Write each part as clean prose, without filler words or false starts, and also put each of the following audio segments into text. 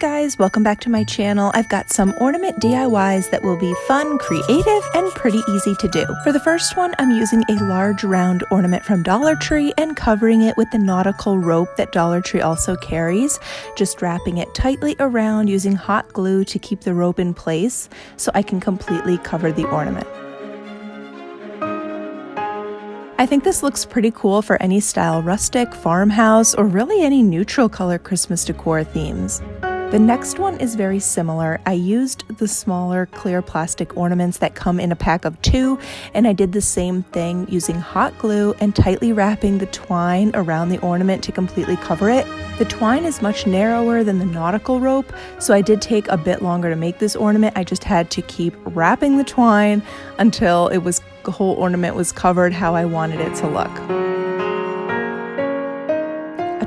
guys, welcome back to my channel. I've got some ornament DIYs that will be fun, creative, and pretty easy to do. For the first one, I'm using a large round ornament from Dollar Tree and covering it with the nautical rope that Dollar Tree also carries, just wrapping it tightly around using hot glue to keep the rope in place so I can completely cover the ornament. I think this looks pretty cool for any style rustic, farmhouse, or really any neutral color Christmas decor themes. The next one is very similar. I used the smaller clear plastic ornaments that come in a pack of 2, and I did the same thing using hot glue and tightly wrapping the twine around the ornament to completely cover it. The twine is much narrower than the nautical rope, so I did take a bit longer to make this ornament. I just had to keep wrapping the twine until the whole ornament was covered how I wanted it to look.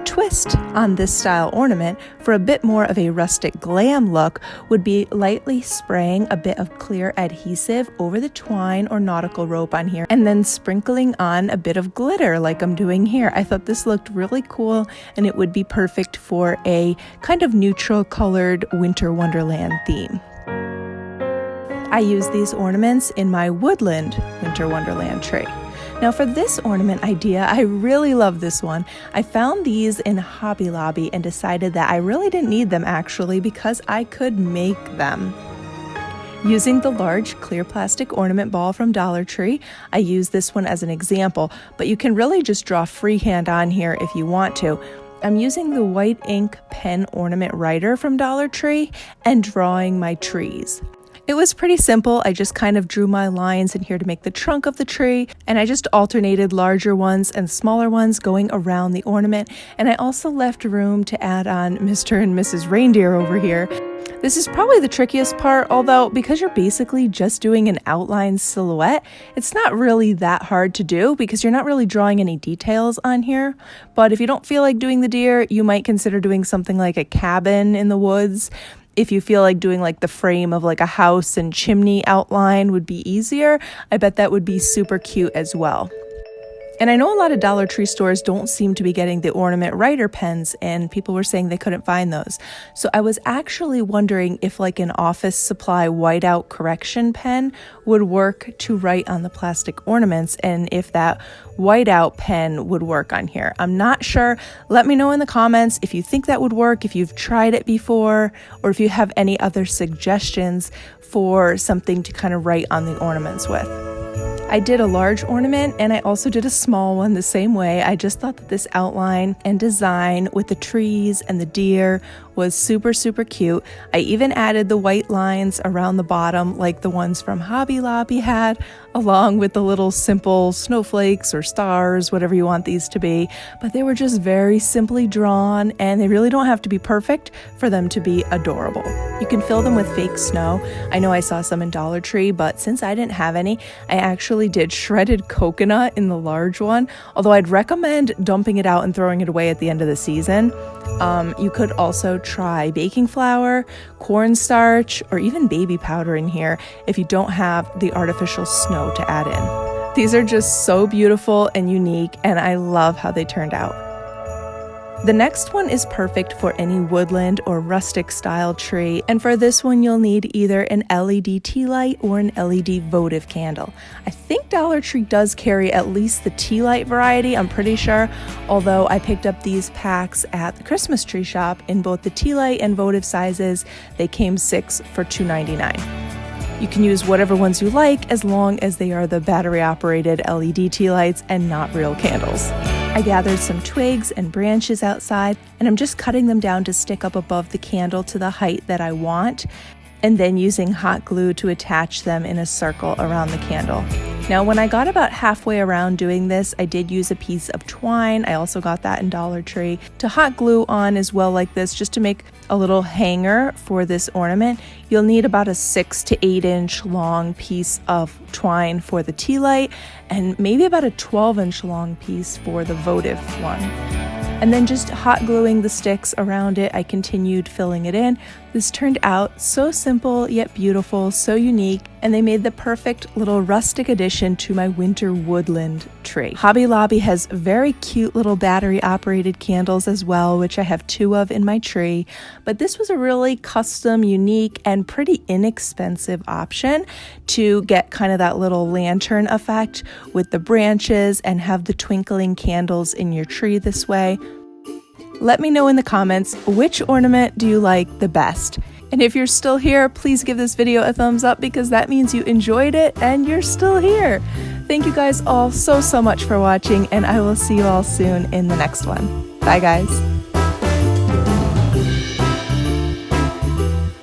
Twist on this style ornament for a bit more of a rustic glam look would be lightly spraying a bit of clear adhesive over the twine or nautical rope on here and then sprinkling on a bit of glitter like I'm doing here. I thought this looked really cool and it would be perfect for a kind of neutral colored winter wonderland theme. I use these ornaments in my Woodland Winter Wonderland tree. Now for this ornament idea, I really love this one. I found these in Hobby Lobby and decided that I really didn't need them actually because I could make them. Using the large clear plastic ornament ball from Dollar Tree, I use this one as an example, but you can really just draw freehand on here if you want to. I'm using the white ink pen ornament writer from Dollar Tree and drawing my trees. It was pretty simple. I just kind of drew my lines in here to make the trunk of the tree, and I just alternated larger ones and smaller ones going around the ornament, and I also left room to add on Mr. and Mrs. Reindeer over here. This is probably the trickiest part, although because you're basically just doing an outline silhouette, it's not really that hard to do because you're not really drawing any details on here. But if you don't feel like doing the deer, you might consider doing something like a cabin in the woods. If you feel like doing like the frame of like a house and chimney outline would be easier, I bet that would be super cute as well. And I know a lot of Dollar Tree stores don't seem to be getting the ornament writer pens, and people were saying they couldn't find those. So I was actually wondering if like an office supply whiteout correction pen would work to write on the plastic ornaments, and if that whiteout pen would work on here. I'm not sure. Let me know in the comments if you think that would work, if you've tried it before, or if you have any other suggestions for something to kind of write on the ornaments with. I did a large ornament and I also did a small one the same way. I just thought that this outline and design with the trees and the deer was super, super cute. I even added the white lines around the bottom like the ones from Hobby Lobby had, along with the little simple snowflakes or stars, whatever you want these to be. But they were just very simply drawn and they really don't have to be perfect for them to be adorable. You can fill them with fake snow. I know I saw some in Dollar Tree, but since I didn't have any, I actually did shredded coconut in the large one, although I'd recommend dumping it out and throwing it away at the end of the season. You could also try baking flour, cornstarch, or even baby powder in here if you don't have the artificial snow to add in. These are just so beautiful and unique, and I love how they turned out. The next one is perfect for any woodland or rustic style tree, and for this one you'll need either an LED tea light or an LED votive candle. I think Dollar Tree does carry at least the tea light variety, I'm pretty sure, although I picked up these packs at the Christmas tree shop in both the tea light and votive sizes. They came 6 for $2.99. You can use whatever ones you like as long as they are the battery operated LED tea lights and not real candles. I gathered some twigs and branches outside, and I'm just cutting them down to stick up above the candle to the height that I want, and then using hot glue to attach them in a circle around the candle. Now, when I got about halfway around doing this, I did use a piece of twine. I also got that in Dollar Tree to hot glue on as well like this, just to make a little hanger for this ornament. You'll need about a 6 to 8 inch long piece of twine for the tea light and maybe about a 12 inch long piece for the votive one. And then just hot gluing the sticks around it, I continued filling it in. This turned out so simple yet beautiful, so unique, and they made the perfect little rustic addition to my winter woodland tree. Hobby Lobby has very cute little battery operated candles as well, which I have 2 of in my tree, but this was a really custom, unique, and pretty inexpensive option to get kind of that little lantern effect with the branches and have the twinkling candles in your tree this way. Let me know in the comments, which ornament do you like the best? And if you're still here, please give this video a thumbs up because that means you enjoyed it and you're still here. Thank you guys all so much for watching, and I will see you all soon in the next one. Bye guys.